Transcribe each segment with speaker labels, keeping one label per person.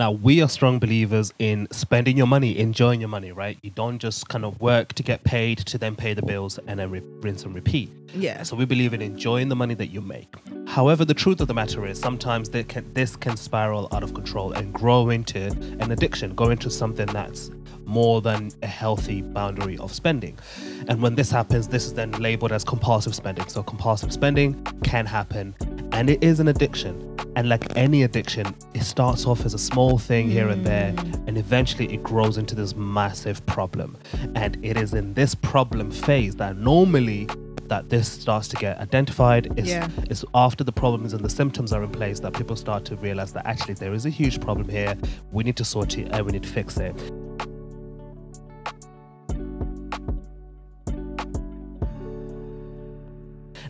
Speaker 1: Now, we are strong believers in spending your money, enjoying your money, right? You don't just kind of work to get paid to then pay the bills and then rinse and repeat.
Speaker 2: Yeah.
Speaker 1: So we believe in enjoying the money that you make. However, the truth of the matter is sometimes this can spiral out of control and grow into an addiction, go into something that's more than a healthy boundary of spending. And when this happens, this is then labeled as compulsive spending. So compulsive spending can happen, and it is an addiction. And like any addiction, it starts off as a small thing here and there, and eventually it grows into this massive problem. And it is in this problem phase that normally that this starts to get identified. It's after the problems and the symptoms are in place that people start to realize that actually there is a huge problem here. We need to sort it and we need to fix it.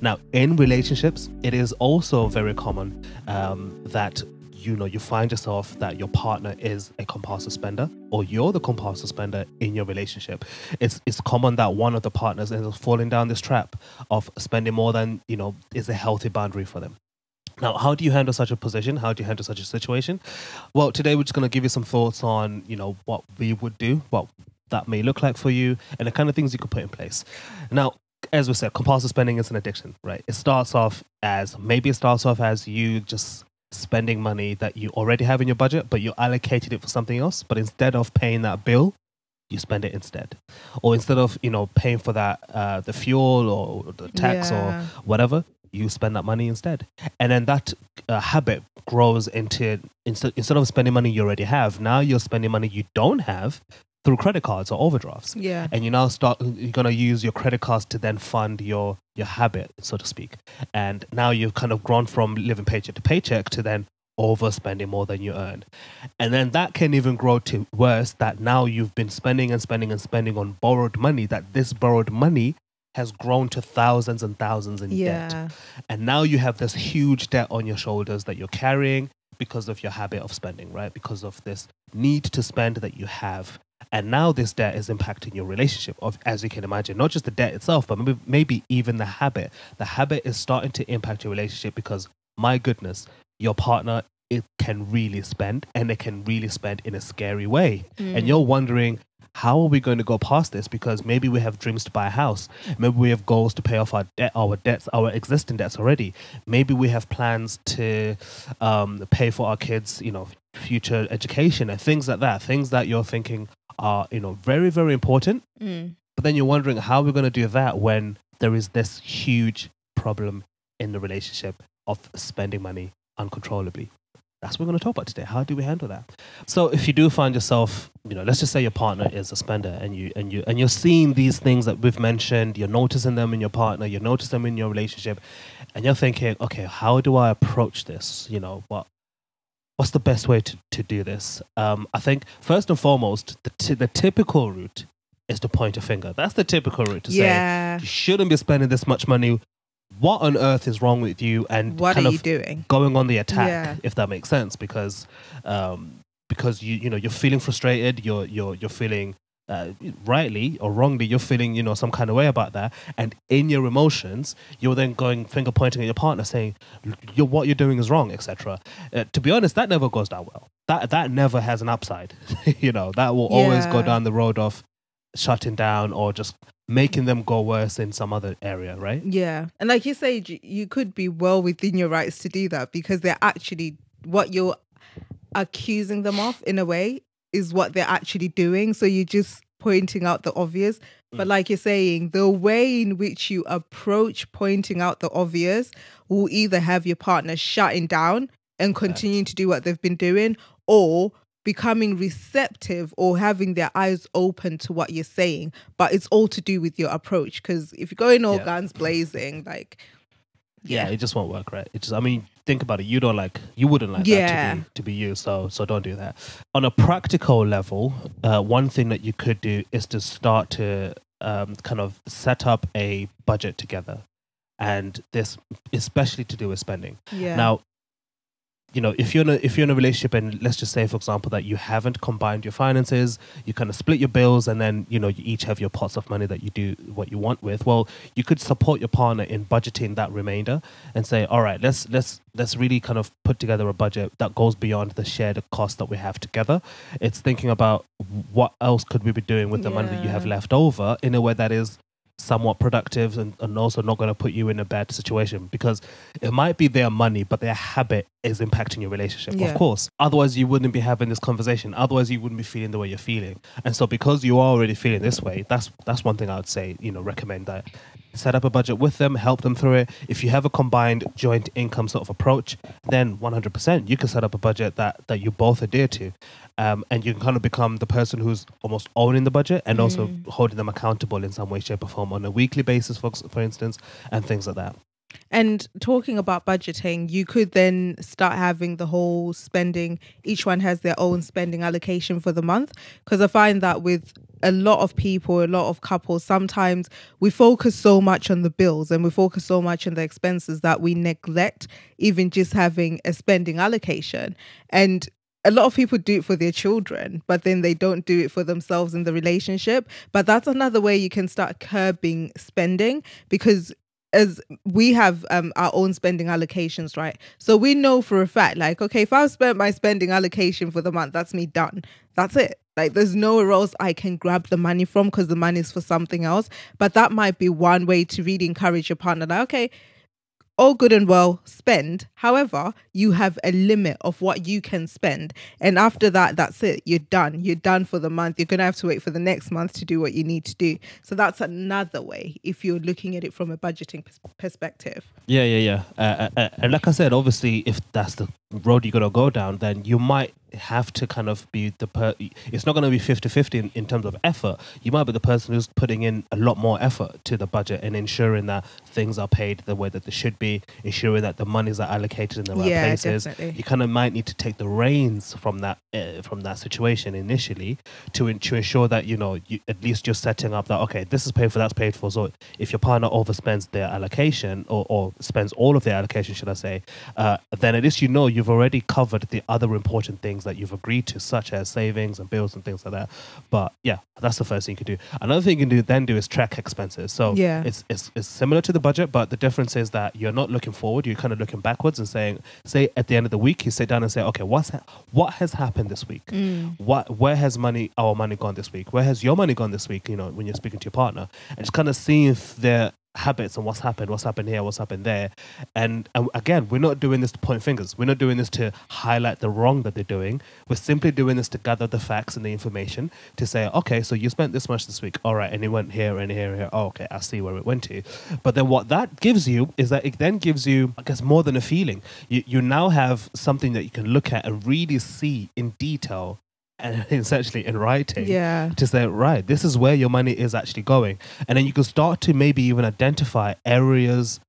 Speaker 1: Now, in relationships, it is also very common that you find yourself that your partner is a compulsive spender, or you're the compulsive spender in your relationship. It's common that one of the partners ends up falling down this trap of spending more than is a healthy boundary for them. Now, how do you handle such a position? How do you handle such a situation? Well, today we're just going to give you some thoughts on what we would do, what that may look like for you, and the kind of things you could put in place. Now, as we said, compulsive spending is an addiction, right? It starts off as you just spending money that you already have in your budget, but you allocated it for something else. But instead of paying that bill, you spend it instead. Or instead of, paying for that, the fuel or the tax or whatever, you spend that money instead. And then that habit grows into, instead of spending money you already have, now you're spending money you don't have through credit cards or overdrafts.
Speaker 2: Yeah.
Speaker 1: And you're going to use your credit cards to then fund your habit, so to speak. And now you've kind of grown from living paycheck to paycheck to then overspending more than you earn. And then that can even grow to worse, that now you've been spending and spending and spending on borrowed money, that this borrowed money has grown to thousands and thousands in debt. And now you have this huge debt on your shoulders that you're carrying because of your habit of spending, right? Because of this need to spend that you have. And now this debt is impacting your relationship, as you can imagine, not just the debt itself, but maybe even the habit. The habit is starting to impact your relationship because, my goodness, your partner, it can really spend, and it can really spend in a scary way. And you're wondering, how are we going to go past this? Because maybe we have dreams to buy a house. Maybe we have goals to pay off our existing debts already. Maybe we have plans to pay for our kids, future education and things like that. Things that you're thinking are, very, very important. But then you're wondering how we're going to do that when there is this huge problem in the relationship of spending money uncontrollably. That's what we're going to talk about today. How do we handle that? So if you do find yourself, let's just say your partner is a spender, and you're seeing these things that we've mentioned, you're noticing them in your partner, you notice them in your relationship, and you're thinking, okay, how do I approach this? What's the best way to do this? I think first and foremost, the typical route is to point a finger. That's the typical route to say, you shouldn't be spending this much money. What on earth is wrong with you? And
Speaker 2: what are you doing?
Speaker 1: Going on the attack, if that makes sense, because you're feeling frustrated, you're feeling rightly or wrongly, you're feeling some kind of way about that, and in your emotions, you're then going finger pointing at your partner, saying what you're doing is wrong, etc. To be honest, that never goes down well. That never has an upside. That will always go down the road of shutting down or just making them go worse in some other area, right?
Speaker 2: Yeah. And like you say, you could be well within your rights to do that, because they're actually, what you're accusing them of in a way is what they're actually doing. So you're just pointing out the obvious. But like you're saying, the way in which you approach pointing out the obvious will either have your partner shutting down and continuing to do what they've been doing, or becoming receptive or having their eyes open to what you're saying. But it's all to do with your approach, because if you're going all guns blazing,
Speaker 1: it just won't work, right? Think about it. You wouldn't like that to be you. So don't do that. On a practical level, one thing that you could do is to start to kind of set up a budget together, and this especially to do with spending. Now, if you're in a relationship, and let's just say, for example, that you haven't combined your finances, you kind of split your bills, and then you each have your pots of money that you do what you want with. Well, you could support your partner in budgeting that remainder and say, all right, let's really kind of put together a budget that goes beyond the shared cost that we have together. It's thinking about what else could we be doing with the money that you have left over in a way that is somewhat productive and also not going to put you in a bad situation, because it might be their money but their habit is impacting your relationship, of course. Otherwise you wouldn't be having this conversation, otherwise you wouldn't be feeling the way you're feeling. And so because you are already feeling this way, that's one thing I would say, recommend that set up a budget with them, help them through it. If you have a combined joint income sort of approach, then 100% you can set up a budget that you both adhere to. And you can kind of become the person who's almost owning the budget and also holding them accountable in some way, shape or form on a weekly basis, for instance, and things like that.
Speaker 2: And talking about budgeting, you could then start having the whole spending. Each one has their own spending allocation for the month. Because I find that with a lot of people, a lot of couples, sometimes we focus so much on the bills and we focus so much on the expenses that we neglect even just having a spending allocation. And a lot of people do it for their children, but then they don't do it for themselves in the relationship. But that's another way you can start curbing spending, because as we have our own spending allocations, right? So we know for a fact, like, okay, if I've spent my spending allocation for the month, that's me done. That's it. Like, there's nowhere else I can grab the money from because the money is for something else. But that might be one way to really encourage your partner. Like, okay, all good and well, spend. However, you have a limit of what you can spend. And after that, that's it. You're done. You're done for the month. You're going to have to wait for the next month to do what you need to do. So that's another way if you're looking at it from a budgeting perspective.
Speaker 1: Yeah. And like I said, obviously, if that's the road you're going to go down, then you might have to kind of be it's not going to be 50-50 in terms of effort. You might be the person who's putting in a lot more effort to the budget and ensuring that things are paid the way that they should be, ensuring that the monies are allocated in the right places.
Speaker 2: Definitely.
Speaker 1: You kind of might need to take the reins from that situation initially to ensure that at least you're setting up that, okay, this is paid for, that's paid for. So if your partner overspends their allocation or spends all of their allocation, should I say, then at least you've already covered the other important things that you've agreed to, such as savings and bills and things like that. But yeah, that's the first thing you can do. Another thing you can do is track expenses. So it's similar to the budget, but the difference is that you're not looking forward, you're kind of looking backwards and say at the end of the week, you sit down and say, okay, what has happened this week? Where has our money gone this week? Where has your money gone this week? When you're speaking to your partner, and just kind of seeing if they're habits and what's happened here, what's happened there. And again, we're not doing this to point fingers. We're not doing this to highlight the wrong that they're doing. We're simply doing this to gather the facts and the information to say, okay, so you spent this much this week. All right. And it went here and here and here. Oh, okay. I see where it went to. But then what that gives you is that it then gives you, I guess, more than a feeling. You now have something that you can look at and really see in detail, and essentially in writing, to say, right, this is where your money is actually going. And then you can start to maybe even identify areas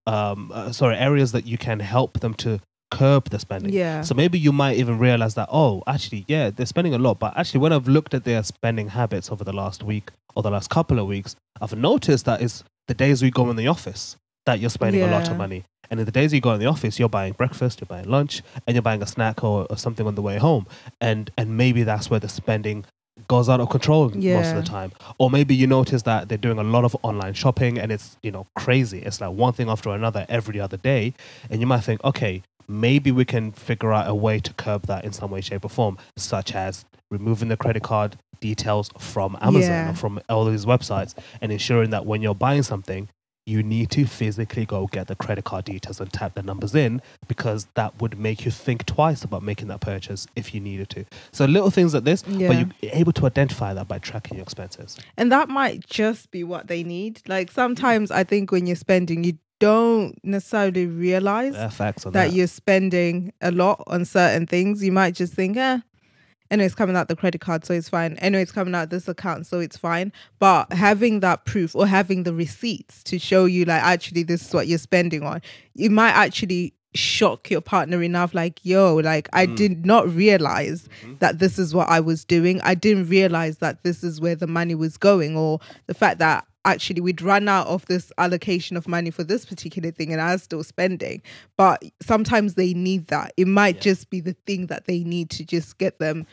Speaker 1: that you can help them to curb the spending. So maybe you might even realize that, oh, actually, they're spending a lot. But actually, when I've looked at their spending habits over the last week or the last couple of weeks, I've noticed that it's the days we go in the office that you're spending a lot of money. And in the days you go in the office, you're buying breakfast, you're buying lunch, and you're buying a snack or something on the way home. And maybe that's where the spending goes out of control most of the time. Or maybe you notice that they're doing a lot of online shopping and it's, crazy. It's like one thing after another every other day. And you might think, okay, maybe we can figure out a way to curb that in some way, shape or form, such as removing the credit card details from Amazon or from all these websites, and ensuring that when you're buying something, you need to physically go get the credit card details and tap the numbers in, because that would make you think twice about making that purchase if you needed to. So little things like this, but you're able to identify that by tracking your expenses.
Speaker 2: And that might just be what they need. Like sometimes I think when you're spending, you don't necessarily realize that you're spending a lot on certain things. You might just think, anyway, it's coming out the credit card, so it's fine. Anyway, it's coming out this account, so it's fine. But having that proof or having the receipts to show you, like, actually, this is what you're spending on, you might actually shock your partner enough, like, I did not realize that this is what I was doing. I didn't realize that this is where the money was going, or the fact that actually we'd run out of this allocation of money for this particular thing and I was still spending. But sometimes they need that. It might just be the thing that they need to just get them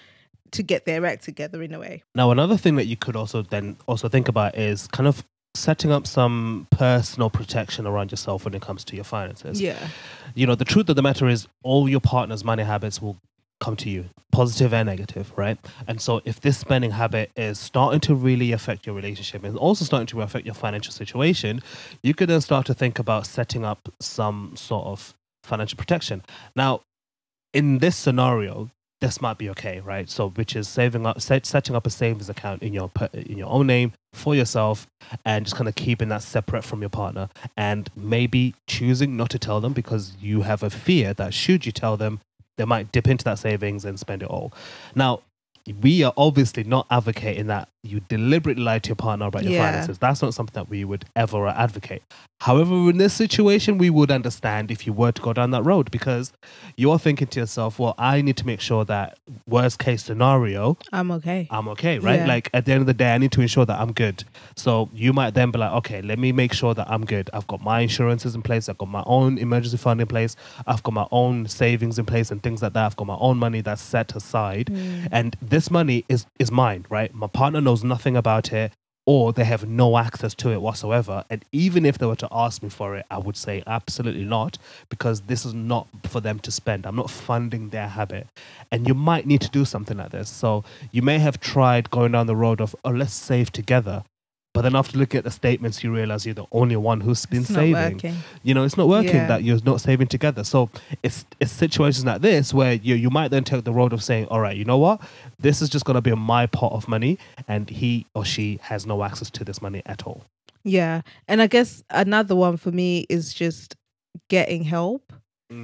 Speaker 2: to get their act together in a way.
Speaker 1: Now, another thing that you could also think about is kind of setting up some personal protection around yourself when it comes to your finances.
Speaker 2: Yeah.
Speaker 1: You know, the truth of the matter is all your partner's money habits will come to you, positive and negative, right? And so if this spending habit is starting to really affect your relationship and also starting to affect your financial situation, you could then start to think about setting up some sort of financial protection. Now, in this scenario, this might be okay, right? So, which is setting up a savings account in your own name for yourself, and just kind of keeping that separate from your partner, and maybe choosing not to tell them because you have a fear that should you tell them, they might dip into that savings and spend it all. Now, we are obviously not advocating that you deliberately lie to your partner about your finances. That's not something that we would ever advocate. However, in this situation, we would understand if you were to go down that road, because you're thinking to yourself, well, I need to make sure that worst case scenario,
Speaker 2: I'm okay,
Speaker 1: right?
Speaker 2: Yeah.
Speaker 1: Like at the end of the day, I need to ensure that I'm good. So you might then be like, okay, let me make sure that I'm good. I've got my insurances in place. I've got my own emergency fund in place. I've got my own savings in place and things like that. I've got my own money that's set aside. And this money is mine, right? My partner knows nothing about it, or they have no access to it whatsoever. And even if they were to ask me for it, I would say absolutely not, because this is not for them to spend. I'm not funding their habit. And you might need to do something like this. So you may have tried going down the road of, oh, let's save together. But then after looking at the statements, you realize you're the only one who's been saving. You know, it's not working that you're not saving together. So it's situations like this where you might then take the road of saying, all right, you know what? This is just going to be my pot of money, and he or she has no access to this money at all.
Speaker 2: Yeah. And I guess another one for me is just getting help.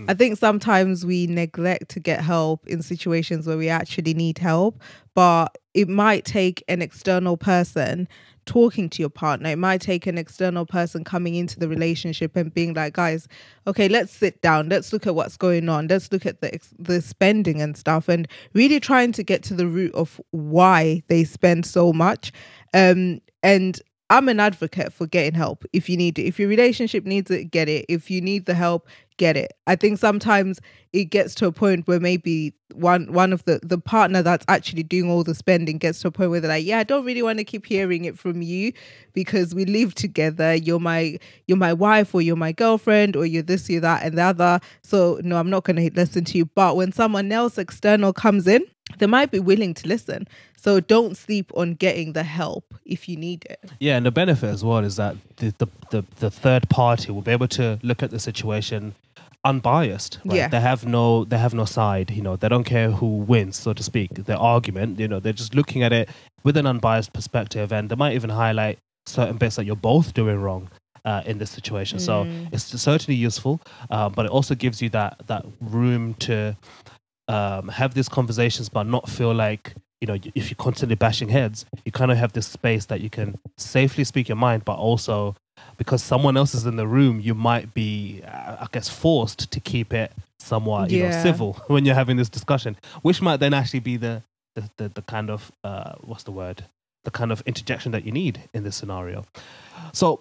Speaker 2: I think sometimes we neglect to get help in situations where we actually need help, but it might take an external person talking to your partner. It might take an external person coming into the relationship and being like, guys, okay, let's sit down. Let's look at what's going on. Let's look at the spending and stuff, and really trying to get to the root of why they spend so much. And I'm an advocate for getting help if you need it. If your relationship needs it, get it. If you need the help, get it. I think sometimes it gets to a point where maybe one of the partner that's actually doing all the spending gets to a point where they're like, yeah, I don't really want to keep hearing it from you because we live together. You're my wife, or you're my girlfriend, or you're this, you're that, and the other. So no, I'm not going to listen to you. But when someone else external comes in, they might be willing to listen. So don't sleep on getting the help if you need it. Yeah,
Speaker 1: and the benefit as well is that the third party will be able to look at the situation unbiased. Right?
Speaker 2: Yeah,
Speaker 1: they have no side. You know, they don't care who wins, so to speak. Their argument, you know, they're just looking at it with an unbiased perspective, and they might even highlight certain bits that you're both doing wrong in this situation. So it's certainly useful, but it also gives you that room to have these conversations, but not feel like, you know, if you're constantly bashing heads, you kind of have this space that you can safely speak your mind, but also because someone else is in the room, you might be, I guess, forced to keep it somewhat, you know, civil when you're having this discussion, which might then actually be the kind of, what's the word? The kind of interjection that you need in this scenario. So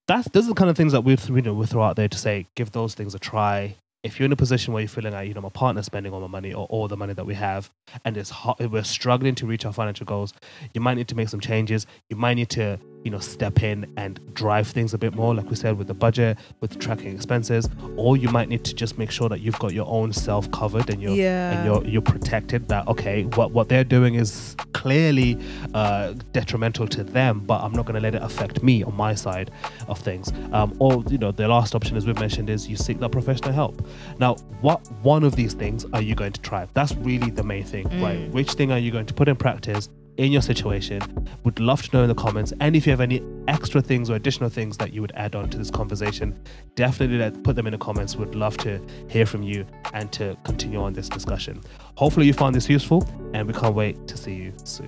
Speaker 1: those are the kind of things that we throw out there to say, give those things a try. If you're in a position where you're feeling like, you know, my partner's spending all my money or all the money that we have, and we're struggling to reach our financial goals, you might need to make some changes. You might need to, you know, step in and drive things a bit more, like we said, with the budget, with tracking expenses, or you might need to just make sure that you've got your own self covered and you're protected. That okay, what they're doing is clearly detrimental to them, but I'm not going to let it affect me on my side of things. Or, you know, the last option, as we've mentioned, is you seek that professional help. Now, what one of these things are you going to try? That's really the main thing, right? Which thing are you going to put in practice in your situation? Would love to know in the comments. And if you have any extra things or additional things that you would add on to this conversation, definitely put them in the comments. Would love to hear from you and to continue on this discussion. Hopefully you found this useful, and we can't wait to see you soon.